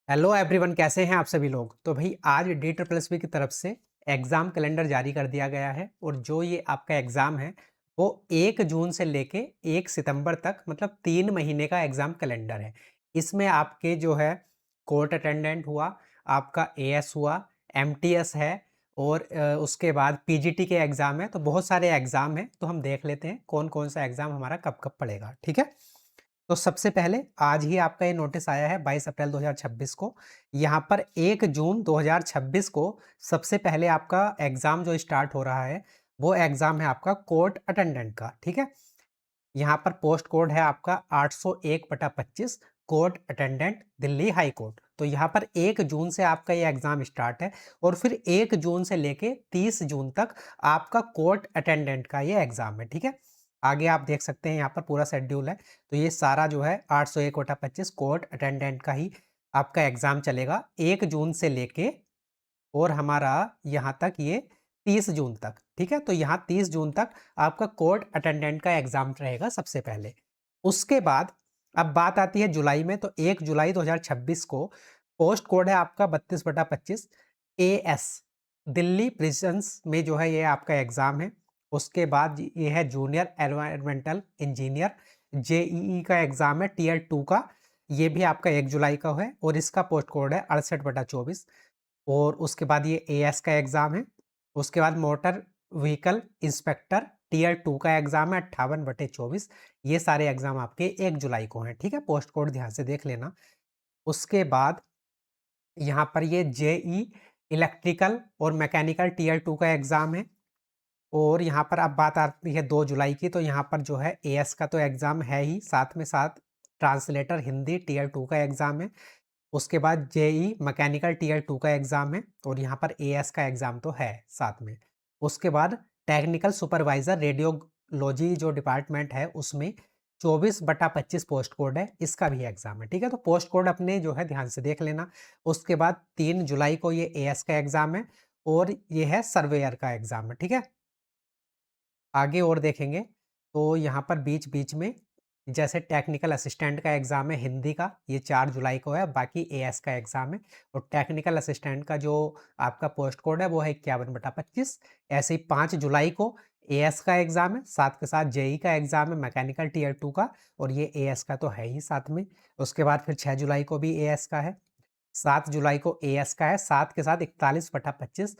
Hello everyone, कैसे हैं आप सभी लोग। तो भाई आज डी ट्रिपल एस की तरफ से एग्ज़ाम कैलेंडर जारी कर दिया गया है और जो ये आपका एग्ज़ाम है वो 1 जून से लेके 1 सितंबर तक मतलब 3 महीने का एग्ज़ाम कैलेंडर है। इसमें आपके जो है कोर्ट अटेंडेंट हुआ, आपका एएस हुआ, एमटीएस है और उसके बाद पीजीटी के एग्ज़ाम है। तो बहुत सारे एग्ज़ाम हैं, तो हम देख लेते हैं कौन कौन सा एग्ज़ाम हमारा कब कब पड़ेगा। ठीक है। तो सबसे पहले आज ही आपका ये नोटिस आया है 22 अप्रैल 2026 को। यहाँ पर 1 जून 2026 को सबसे पहले आपका एग्ज़ाम जो स्टार्ट हो रहा है, वो एग्ज़ाम है आपका कोर्ट अटेंडेंट का, ठीक है? यहाँ पर पोस्ट कोड है आपका 801/25 court attendant Delhi high court. तो यहाँ पर 1 जून से आपका ये एग्ज़ाम स्टार्ट है और फिर 1 जून से लेके 30 जून तक आपका कोर्ट अटेंडेंट का ये एग्ज़ाम है, ठीक है? आगे आप देख सकते हैं यहाँ पर पूरा शेड्यूल है। तो ये सारा जो है 801/25 कोर्ट अटेंडेंट का ही आपका एग्ज़ाम चलेगा 1 जून से लेके और हमारा यहाँ तक ये 30 जून तक, ठीक है? तो यहाँ 30 जून तक आपका कोर्ट अटेंडेंट का एग्ज़ाम रहेगा सबसे पहले। उसके बाद अब बात आती है जुलाई में, तो 1 जुलाई 2026 को पोस्ट कोड है आपका 32/25 एएस दिल्ली प्रिजन्स में जो है ये आपका एग्ज़ाम है। उसके बाद ये है जूनियर एनवायरमेंटल इंजीनियर जेईई का एग्ज़ाम है टियर 2 का। ये भी आपका 1 जुलाई का है और इसका पोस्ट कोड है 68/24। और उसके बाद ये एएस का एग्ज़ाम है। उसके बाद मोटर व्हीकल इंस्पेक्टर टियर 2 का एग्ज़ाम है 58/24। ये सारे एग्ज़ाम आपके 1 जुलाई को हैं, ठीक है? पोस्ट कोड ध्यान से देख लेना। उसके बाद यहाँ पर ये जेई इलेक्ट्रिकल और मैकेनिकल टियर 2 का एग्ज़ाम है। और यहाँ पर अब बात आती है 2 जुलाई की, तो यहाँ पर जो है एएस का तो एग्ज़ाम है ही, साथ में साथ ट्रांसलेटर हिंदी टियर 2 का एग्ज़ाम है। उसके बाद जेई मैकेनिकल टियर 2 का एग्ज़ाम है और यहाँ पर एएस का एग्ज़ाम तो है साथ में। उसके बाद टेक्निकल सुपरवाइज़र रेडियोलॉजी जो डिपार्टमेंट है उसमें 24/25 पोस्ट कोड है, इसका भी एग्ज़ाम है, ठीक है? तो पोस्ट कोड अपने जो है ध्यान से देख लेना। उसके बाद 3 जुलाई को ये एएस का एग्ज़ाम है और ये है सर्वेयर का एग्ज़ाम है, ठीक है? आगे और देखेंगे तो यहाँ पर बीच-बीच में जैसे टेक्निकल असिस्टेंट का एग्ज़ाम है हिंदी का, ये 4 जुलाई को है, बाकी एएस का एग्ज़ाम है। और टेक्निकल असिस्टेंट का जो आपका पोस्ट कोड है वो है 51/25। ऐसे ही 5 जुलाई को एएस का एग्ज़ाम है, साथ के साथ जेईई का एग्ज़ाम है मैकेनिकल टियर 2 का और ये एएस का तो है ही साथ में। उसके बाद फिर 6 जुलाई को भी एएस का है, 7 जुलाई को एएस का है, साथ के साथ 41/25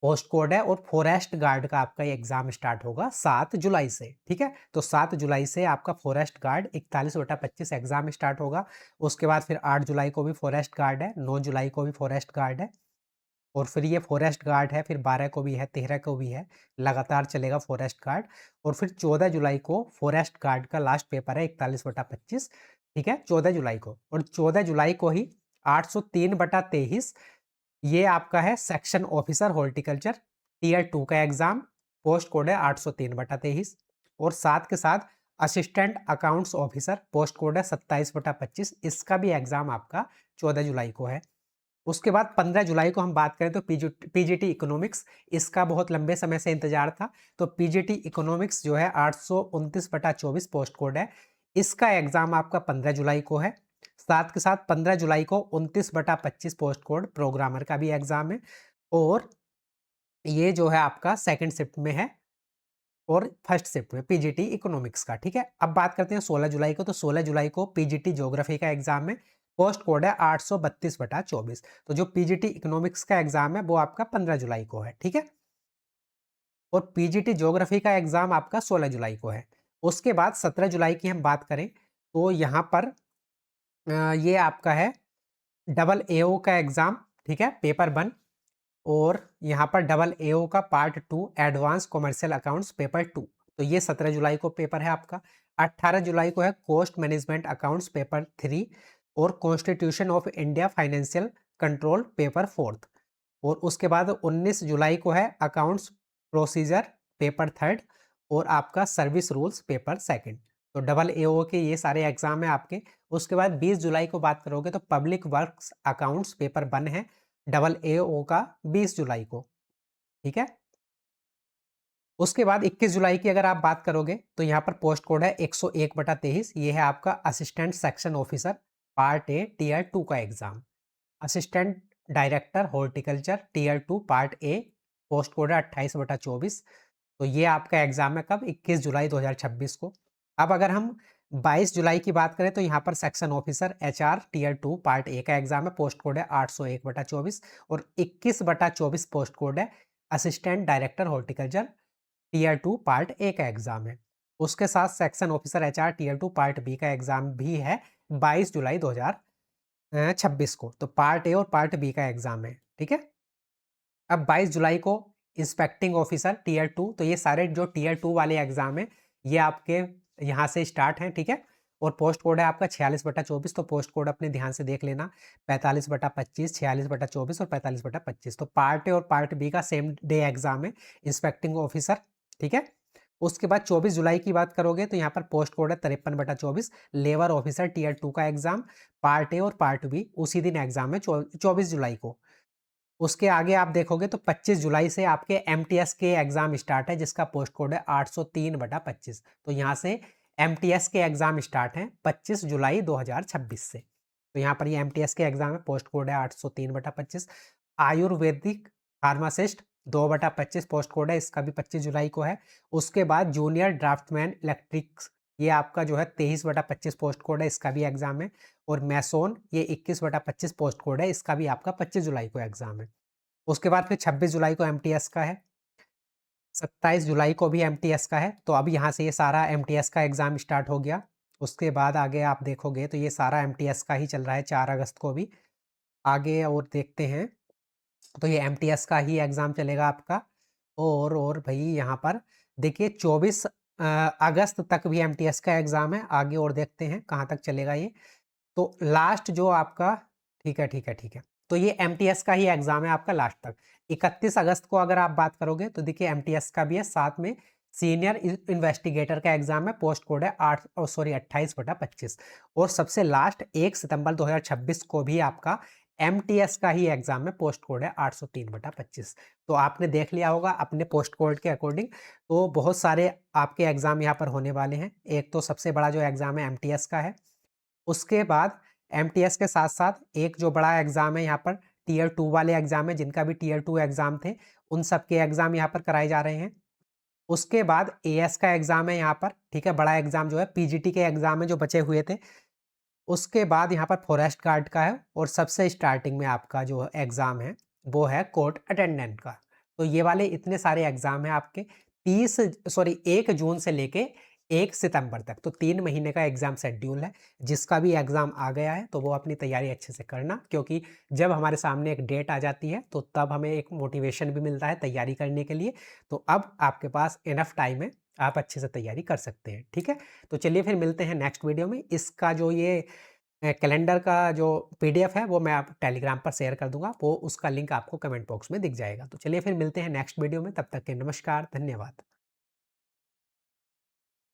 पोस्ट कोड है और फॉरेस्ट गार्ड का आपका ये एग्जाम स्टार्ट होगा 7 जुलाई से, ठीक है? तो 7 जुलाई से आपका फॉरेस्ट गार्ड 41/25 एग्जाम स्टार्ट होगा। उसके बाद फिर 8 जुलाई को भी फॉरेस्ट गार्ड है, 9 जुलाई को भी फॉरेस्ट गार्ड है और फिर ये फॉरेस्ट गार्ड है, फिर 12 को भी है, 13 को भी है, लगातार चलेगा फॉरेस्ट गार्ड। और फिर 14 जुलाई को फॉरेस्ट गार्ड का लास्ट पेपर है 41/25, ठीक है? 14 जुलाई को। और 14 जुलाई को ही 803/23 ये आपका है सेक्शन ऑफिसर हॉर्टिकल्चर टियर 2 का एग्जाम, पोस्ट कोड है 803/23। और साथ के साथ assistant accounts officer post code है 27/25, इसका भी एग्जाम आपका 14 जुलाई को है। उसके बाद 15 जुलाई को हम बात करें तो पीजीटी इकोनॉमिक्स, इसका बहुत लंबे समय से इंतजार था। तो पीजीटी इकोनॉमिक्स जो है 829/24 पोस्ट कोड है, इसका एग्जाम आपका 15 जुलाई को है। साथ के साथ 15 जुलाई को 29/25 पोस्ट कोड प्रोग्रामर का भी एग्जाम है और ये जो है आपका सेकंड शिफ्ट में है और फर्स्ट शिफ्ट में पीजीटी इकोनॉमिक्स का, ठीक है? अब बात करते हैं 16 जुलाई को, तो 16 जुलाई को पीजीटी ज्योग्राफी का एग्जाम है, पोस्ट कोड है 832/24। तो जो पीजीटी इकोनॉमिक्स का एग्जाम है वो आपका 15 जुलाई को है, ठीक है? और पीजीटी ज्योग्राफी का एग्जाम आपका 16 जुलाई को है। उसके बाद 17 जुलाई की हम बात करें तो यहाँ पर ये आपका है डबल एओ का एग्जाम, ठीक है? पेपर 1। और यहाँ पर डबल एओ का part 2 advance commercial accounts paper 2। तो ये 17 जुलाई को पेपर है आपका। 18 जुलाई को है कोस्ट मैनेजमेंट अकाउंट्स पेपर 3 और constitution of India financial control paper 4। और उसके बाद 19 जुलाई को है अकाउंट्स प्रोसीजर पेपर 3 और आपका सर्विस रूल्स पेपर 2। तो डबल एओ के ये सारे एग्जाम है आपके। उसके बाद 20 जुलाई को बात करोगे तो पब्लिक वर्क्स अकाउंट्स पेपर 1 है डबल एओ का 20 जुलाई को, ठीक है? उसके बाद 21 जुलाई की अगर आप बात करोगे तो यहाँ पर पोस्ट कोड है 101/23, ये है आपका assistant section officer part A tier 2 का exam. Assistant director horticulture tier 2 part A, post code है 28/24। तो ये आपका एग्ज़ाम है कब? 21 जुलाई 2026 को। अब अगर हम 22 जुलाई की बात करें तो यहाँ पर section officer HR tier 2 part A का एग्ज़ाम है, पोस्ट कोड है 801/24 और 21/24 पोस्ट कोड है assistant director horticulture tier 2 part A का एग्ज़ाम है। उसके साथ section officer HR tier 2 part B का एग्ज़ाम भी है 22 जुलाई 2026 को। तो पार्ट ए और पार्ट बी का एग्ज़ाम है, ठीक है? अब 22 जुलाई को इंस्पेक्टिंग ऑफिसर टियर 2, तो ये सारे जो टियर 2 वाले एग्जाम हैं ये आपके यहाँ से स्टार्ट हैं, ठीक है? और पोस्ट कोड है आपका 46/24। तो पोस्ट कोड अपने ध्यान से देख लेना, 45/25, 46/24 और 45/25। तो पार्ट ए और पार्ट बी का सेम डे एग्जाम है, इंस्पेक्टिंग ऑफिसर, ठीक है? उसके बाद 24 जुलाई की बात करोगे तो यहाँ पर पोस्ट कोड है 53/24, लेबर ऑफिसर टियर 2 का एग्जाम, पार्ट ए और पार्ट बी उसी दिन एग्जाम है 24 जुलाई को। उसके आगे आप देखोगे तो 25 जुलाई से आपके एमटीएस के एग्ज़ाम स्टार्ट है, जिसका पोस्ट कोड है 803/25। तो यहाँ से एमटीएस के एग्ज़ाम स्टार्ट हैं 25 जुलाई 2026 से। तो यहाँ पर ये एमटीएस के एग्ज़ाम है, पोस्ट कोड है 803/25। आयुर्वेदिक फार्मासिस्ट 2/25 पोस्ट कोड है, इसका भी 25 जुलाई को है। उसके बाद जूनियर ड्राफ्टमैन इलेक्ट्रिक्स, ये आपका जो है 23/25 पोस्ट कोड है, इसका भी एग्ज़ाम है। और मैसोन ये 21/25 पोस्ट कोड है, इसका भी आपका 25 जुलाई को एग्ज़ाम है। उसके बाद फिर 26 जुलाई को एमटीएस का है, 27 जुलाई को भी एमटीएस का है। तो अब यहाँ से ये सारा एमटीएस का एग्ज़ाम स्टार्ट हो गया। उसके बाद आगे आप देखोगे तो ये सारा एमटीएस का ही चल रहा है 4 अगस्त को भी। आगे और देखते हैं तो ये एमटीएस का ही एग्ज़ाम चलेगा आपका। और भई यहाँ पर देखिए 24 अगस्त तक भी एमटीएस का एग्ज़ाम है। आगे और देखते हैं कहाँ तक चलेगा ये। तो लास्ट जो आपका, ठीक है, ठीक है, ठीक है। तो ये एमटीएस का ही एग्ज़ाम है आपका लास्ट तक। 31 अगस्त को अगर आप बात करोगे तो देखिए एमटीएस का भी है, साथ में सीनियर इन्वेस्टिगेटर का एग्ज़ाम है, पोस्ट कोड है 28/25। और सबसे लास्ट 1 सितंबर 2026 को भी आपका एमटीएस का ही एग्ज़ाम है, पोस्ट कोड है 803/25। तो आपने देख लिया होगा अपने पोस्ट कोड के अकॉर्डिंग, तो बहुत सारे आपके एग्ज़ाम यहाँ पर होने वाले हैं। एक तो सबसे बड़ा जो एग्ज़ाम है एमटीएस का है। उसके बाद एमटीएस के साथ-साथ एक जो बड़ा एग्ज़ाम है यहाँ पर टियर 2 वाले एग्ज़ाम है, जिनका भी टियर 2 एग्ज़ाम थे, उन सब के एग्ज़ाम यहाँ पर कराए जा रहे हैं। उसके बाद एएस का एग्ज़ाम है यहाँ पर, ठीक है? बड़ा एग्ज़ाम जो है पीजीटी के एग्ज़ाम है जो बचे हुए थे। उसके बाद यहाँ पर फॉरेस्ट गार्ड का है और सबसे स्टार्टिंग में आपका जो एग्ज़ाम है, वो है कोर्ट अटेंडेंट का। तो ये वाले इतने सारे एग्ज़ाम हैं आपके 1 जून से लेके 1 सितंबर तक। तो 3 महीने का एग्ज़ाम शेड्यूल है। जिसका भी एग्ज़ाम आ गया है, तो वो अपनी तैयारी अच्छे से करना, क्योंकि जब हमारे सामने एक डेट आ जाती है, तो तब हमें एक मोटिवेशन भी मिलता है तैयारी करने के लिए। तो अब आपके पास इनफ टाइम है, आप अच्छे से तैयारी कर सकते हैं, ठीक है? तो चलिए फिर मिलते हैं नेक्स्ट वीडियो में। इसका जो ये कैलेंडर का जो पीडीएफ है वो मैं आप टेलीग्राम पर शेयर कर दूँगा, वो उसका लिंक आपको कमेंट बॉक्स में दिख जाएगा। तो चलिए फिर मिलते हैं नेक्स्ट वीडियो में, तब तक के नमस्कार, धन्यवाद।